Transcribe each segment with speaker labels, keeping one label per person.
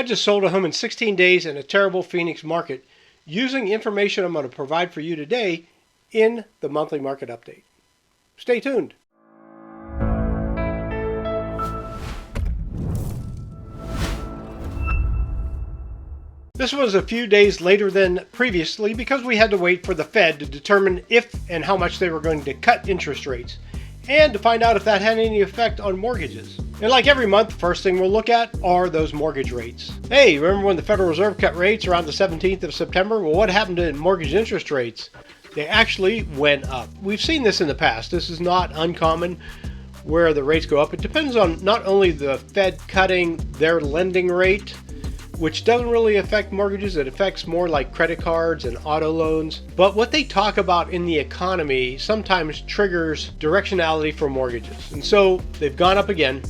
Speaker 1: I just sold a home in 16 days in a terrible Phoenix market using information I'm going to provide for you today in the monthly market update. Stay tuned. This was a few days later than previously because we had to wait for the Fed to determine if and how much they were going to cut interest rates and to find out if that had any effect on mortgages. And like every month, the first thing we'll look at are those mortgage rates. Hey, remember when the Federal Reserve cut rates around the 17th of September? Well, what happened to mortgage interest rates? They actually went up. We've seen this in the past. This is not uncommon where the rates go up. It depends on not only the Fed cutting their lending rate, which doesn't really affect mortgages. It affects more like credit cards and auto loans. But what they talk about in the economy sometimes triggers directionality for mortgages. And so they've gone up again.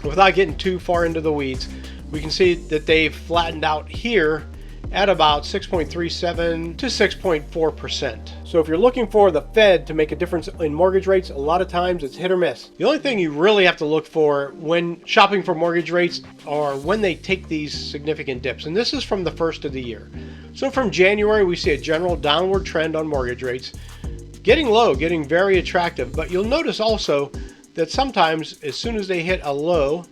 Speaker 1: Without getting too far into the weeds, we can see that they've flattened out here at about 6.37 to 6.4%. So if you're looking for the Fed to make a difference in mortgage rates, a lot of times it's hit or miss. The only thing you really have to look for when shopping for mortgage rates are when they take these significant dips. And this is from the first of the year. So from January, we see a general downward trend on mortgage rates, getting low, getting very attractive. But you'll notice also that sometimes as soon as they hit a low,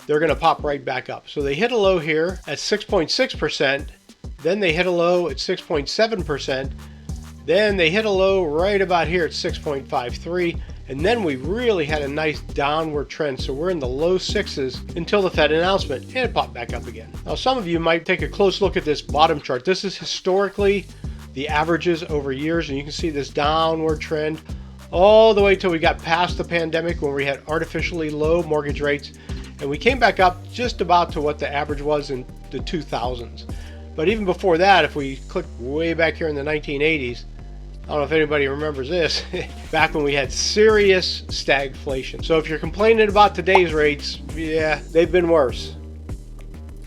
Speaker 1: they're going to pop right back up. So they hit a low here at 6.6%. Then they hit a low at 6.7%. Then they hit a low right about here at 6.53. And then we really had a nice downward trend. So we're in the low sixes until the Fed announcement, and it popped back up again. Now, some of you might take a close look at this bottom chart. This is historically the averages over years, and you can see this downward trend all the way till we got past the pandemic when we had artificially low mortgage rates. And we came back up just about to what the average was in the 2000s. But even before that, if we click way back here in the 1980s, I don't know if anybody remembers this, back when we had serious stagflation. So if you're complaining about today's rates, yeah, they've been worse.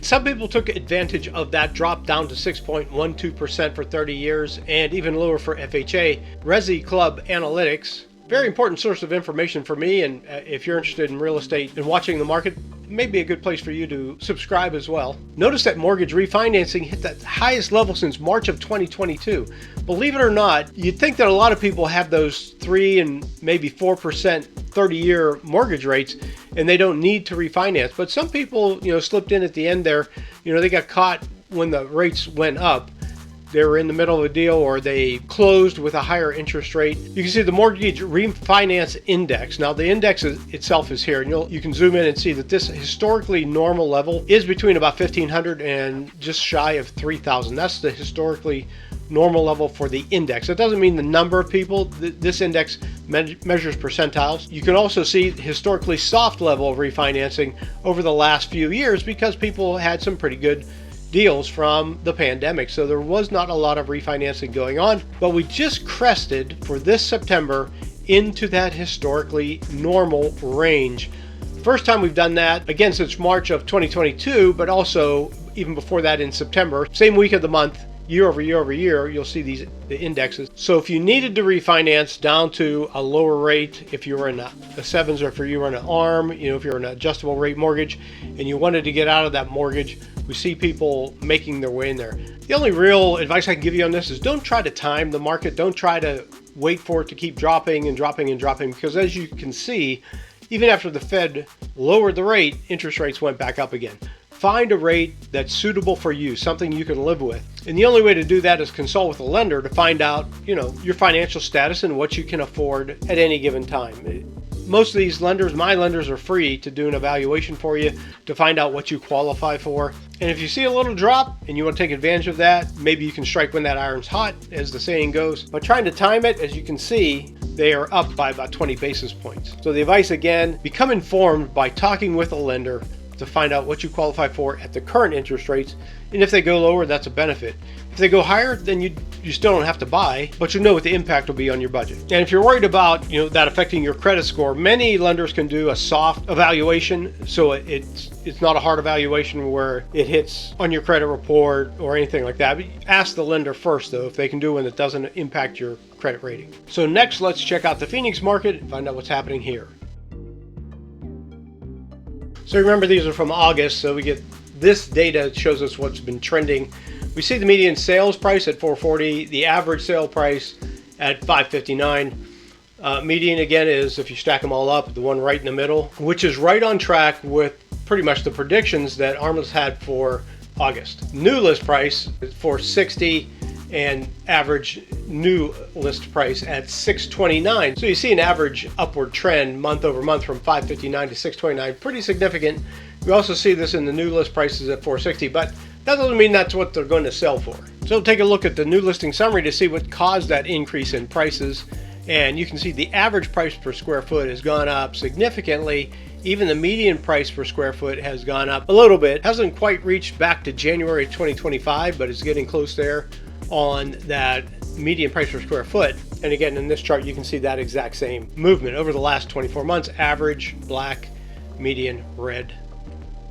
Speaker 1: Some people took advantage of that drop down to 6.12% for 30 years and even lower for FHA. Resi Club Analytics, very important source of information for me, and if you're interested in real estate and watching the market, may be a good place for you to subscribe as well. Notice that mortgage refinancing hit the highest level since March of 2022. Believe it or not, you'd think that a lot of people have those 3 and maybe 4% 30-year mortgage rates and they don't need to refinance. But some people, slipped in at the end there. They got caught when the rates went up. They were in the middle of a deal or they closed with a higher interest rate. You can see the mortgage refinance index. Now the index itself is here, and you can zoom in and see that this historically normal level is between about 1,500 and just shy of 3,000. That's the historically normal level for the index. It doesn't mean the number of people. This index measures percentiles. You can also see historically soft level of refinancing over the last few years because people had some pretty good deals from the pandemic. So there was not a lot of refinancing going on, but we just crested for this September into that historically normal range. First time we've done that, again, since March of 2022, but also even before that in September, same week of the month, year over year over year, you'll see the indexes. So if you needed to refinance down to a lower rate, if you were in a sevens or if you were in an ARM, if you're in an adjustable rate mortgage and you wanted to get out of that mortgage, we see people making their way in there. The only real advice I can give you on this is don't try to time the market. Don't try to wait for it to keep dropping and dropping and dropping, because as you can see, even after the Fed lowered the rate, interest rates went back up again. Find a rate that's suitable for you, something you can live with. And the only way to do that is consult with a lender to find out, your financial status and what you can afford at any given time. Most of these lenders, my lenders, are free to do an evaluation for you to find out what you qualify for. And if you see a little drop and you want to take advantage of that, maybe you can strike when that iron's hot, as the saying goes. But trying to time it, as you can see, they are up by about 20 basis points. So the advice again, become informed by talking with a lender to find out what you qualify for at the current interest rates. And if they go lower, that's a benefit. If they go higher, then you still don't have to buy, but you know what the impact will be on your budget. And if you're worried about that affecting your credit score, many lenders can do a soft evaluation, so it's not a hard evaluation where it hits on your credit report or anything like that. But ask the lender first, though, if they can do one that doesn't impact your credit rating. So next, let's check out the Phoenix market and find out what's happening here. So remember, these are from August, so we get this data shows us what's been trending. We see the median sales price at $440, the average sale price at $559. Median again is, if you stack them all up, the one right in the middle, which is right on track with pretty much the predictions that Armless had for August. New list price is $460 and average new list price at $629. So you see an average upward trend month over month from $559 to $629, pretty significant. We also see this in the new list prices at $460, but that doesn't mean that's what they're going to sell for. So take a look at the new listing summary to see what caused that increase in prices. And you can see the average price per square foot has gone up significantly. Even the median price per square foot has gone up a little bit. Hasn't quite reached back to January 2025, but it's getting close there on that median price per square foot. And again, in this chart, you can see that exact same movement over the last 24 months. Average, black, median, red.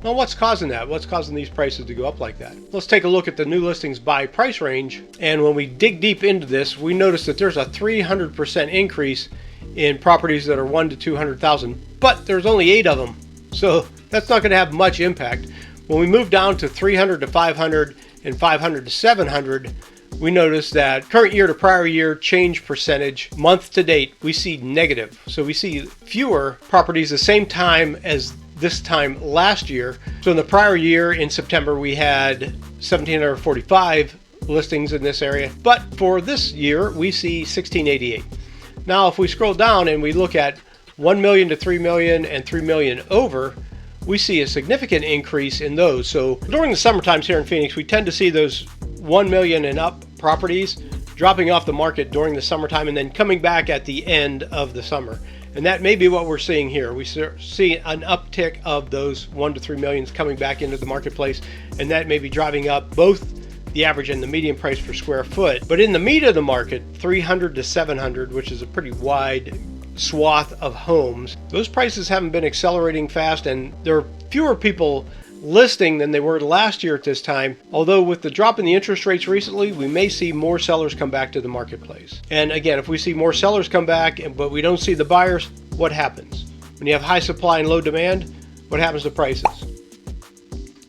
Speaker 1: Now, what's causing that? What's causing these prices to go up like that? Let's take a look at the new listings by price range. And when we dig deep into this, we notice that there's a 300% increase in properties that are 1 to 200,000, but there's only 8 of them. So that's not going to have much impact. When we move down to 300 to 500 and 500 to 700, we notice that current year to prior year change percentage month to date, we see negative. So we see fewer properties the same time as this time last year. So in the prior year in September, we had 1,745 listings in this area, but for this year, we see 1,688. Now, if we scroll down and we look at 1 million to 3 million and 3 million over, we see a significant increase in those. So during the summer times here in Phoenix, we tend to see those 1 million and up properties dropping off the market during the summertime and then coming back at the end of the summer. And that may be what we're seeing here. We see an uptick of those 1 to 3 millions coming back into the marketplace, and that may be driving up both the average and the median price per square foot. But in the meat of the market, 300 to 700, which is a pretty wide swath of homes, those prices haven't been accelerating fast, and there are fewer people listing than they were last year at this time. Although with the drop in the interest rates recently, we may see more sellers come back to the marketplace. And again, if we see more sellers come back but we don't see the buyers, what happens? When you have high supply and low demand, what happens to prices?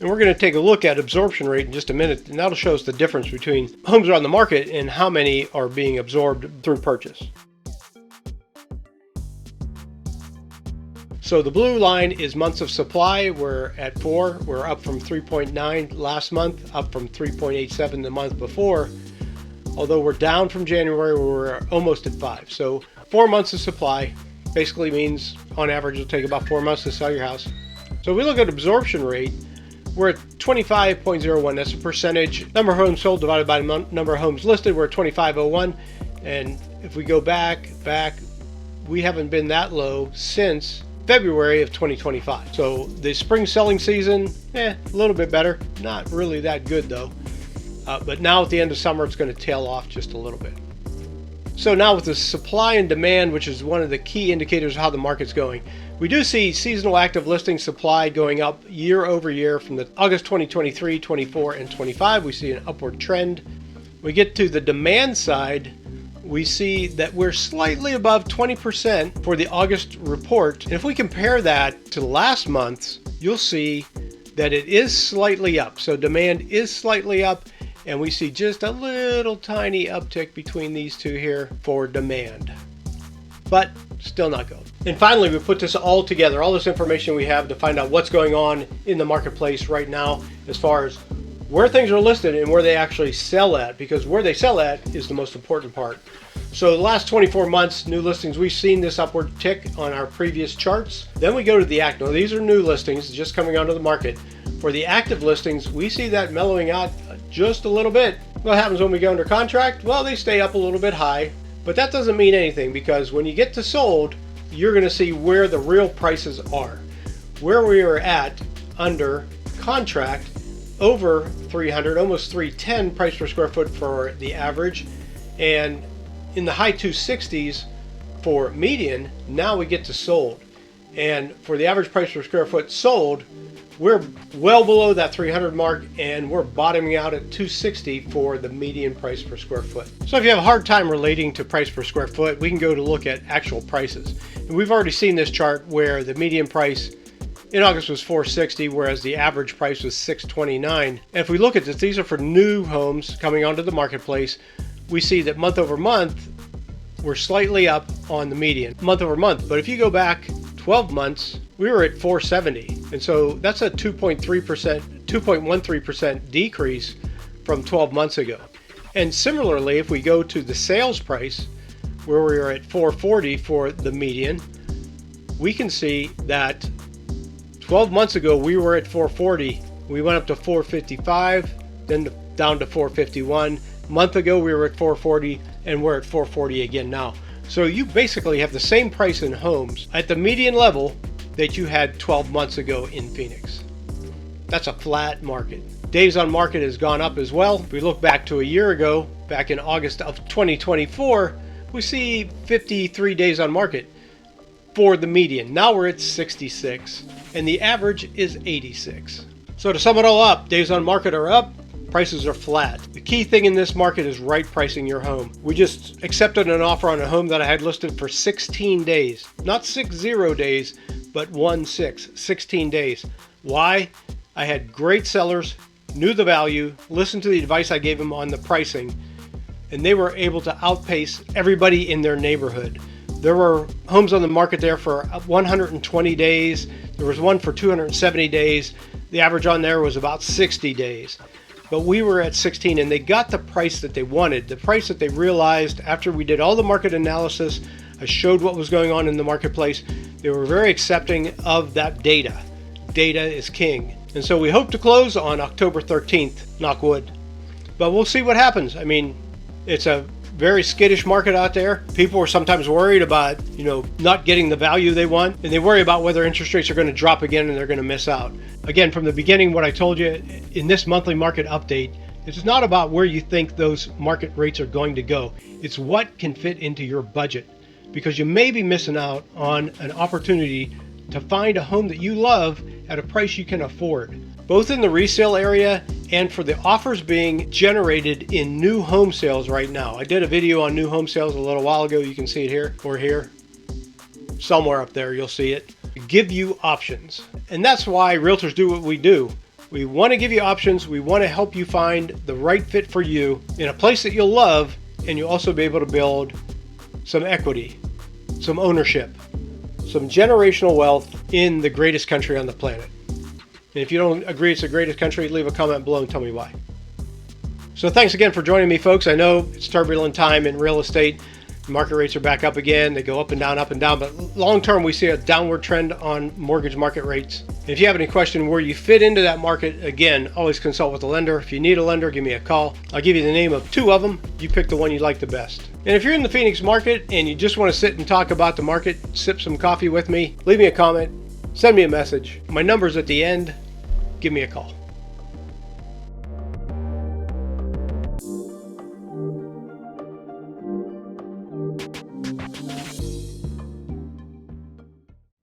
Speaker 1: And we're going to take a look at absorption rate in just a minute, and that'll show us the difference between homes that are on the market and how many are being absorbed through purchase. So the blue line is months of supply. We're at 4. We're up from 3.9 last month, up from 3.87 the month before. Although we're down from January, we're almost at 5. So 4 months of supply basically means on average it'll take about 4 months to sell your house. So we look at absorption rate. We're at 25.01. That's a percentage. Number of homes sold divided by the number of homes listed. We're at 25.01. And if we go back, we haven't been that low since February of 2025. So the spring selling season, a little bit better. Not really that good though. But now at the end of summer, it's going to tail off just a little bit. So now with the supply and demand, which is one of the key indicators of how the market's going, we do see seasonal active listing supply going up year over year from the August 2023, 24, and 25. We see an upward trend. We get to the demand side, we see that we're slightly above 20% for the August report. And if we compare that to last month's, you'll see that it is slightly up. So demand is slightly up, and we see just a little tiny uptick between these two here for demand, but still not good. And finally, we put this all together, all this information we have to find out what's going on in the marketplace right now as far as where things are listed and where they actually sell at, because where they sell at is the most important part. So the last 24 months, new listings, we've seen this upward tick on our previous charts. Then we go to the active. Now, these are new listings just coming onto the market. For the active listings, we see that mellowing out just a little bit. What happens when we go under contract? Well, they stay up a little bit high, but that doesn't mean anything, because when you get to sold, you're going to see where the real prices are. Where we are at under contract, over 300, almost 310 price per square foot for the average, and in the high 260s for median. Now we get to sold, and for the average price per square foot sold, we're well below that 300 mark, and we're bottoming out at 260 for the median price per square foot. So if you have a hard time relating to price per square foot, we can go to look at actual prices. And we've already seen this chart where the median price In August was 460, whereas the average price was 629. And if we look at this, these are for new homes coming onto the marketplace. We see that month over month, we're slightly up on the median, month over month. But if you go back 12 months, we were at 470. And so that's a 2.13% decrease from 12 months ago. And similarly, if we go to the sales price, where we are at 440 for the median, we can see that 12 months ago we were at 440. We went up to 455, then down to 451. A month ago we were at 440, and we're at 440 again now. So you basically have the same price in homes at the median level that you had 12 months ago in Phoenix. That's a flat market. Days on market has gone up as well. If we look back to a year ago, back in August of 2024, we see 53 days on market for the median. Now we're at 66, and the average is 86. So to sum it all up, days on market are up, prices are flat. The key thing in this market is right pricing your home. We just accepted an offer on a home that I had listed for 16 days. Not 60 days, but 16 days. Why? I had great sellers, knew the value, listened to the advice I gave them on the pricing, and they were able to outpace everybody in their neighborhood. There were homes on the market there for 120 days. There was one for 270 days. The average on there was about 60 days. But we were at 16, and they got the price that they wanted, the price that they realized after we did all the market analysis. I showed what was going on in the marketplace. They were very accepting of that data. Data is king. And so we hope to close on October 13th, knock wood. But we'll see what happens. I mean, it's a very skittish market out there. People are sometimes worried about, not getting the value they want, and they worry about whether interest rates are going to drop again and they're going to miss out. Again, from the beginning, what I told you in this monthly market update, it's not about where you think those market rates are going to go. It's what can fit into your budget, because you may be missing out on an opportunity to find a home that you love at a price you can afford, both in the resale area and for the offers being generated in new home sales right now. I did a video on new home sales a little while ago. You can see it here or here. Somewhere up there you'll see it. Give you options. And that's why realtors do what we do. We want to give you options. We want to help you find the right fit for you in a place that you'll love, and you'll also be able to build some equity, some ownership, some generational wealth in the greatest country on the planet. And if you don't agree it's the greatest country, leave a comment below and tell me why. So thanks again for joining me, folks. I know it's turbulent time in real estate. Market rates are back up again. They go up and down, but long term we see a downward trend on mortgage market rates. And if you have any question where you fit into that market, again, always consult with a lender. If you need a lender, give me a call. I'll give you the name of 2 of them. You pick the one you like the best. And if you're in the Phoenix market and you just want to sit and talk about the market, sip some coffee with me, leave me a comment, send me a message. My number's at the end. Give me a call.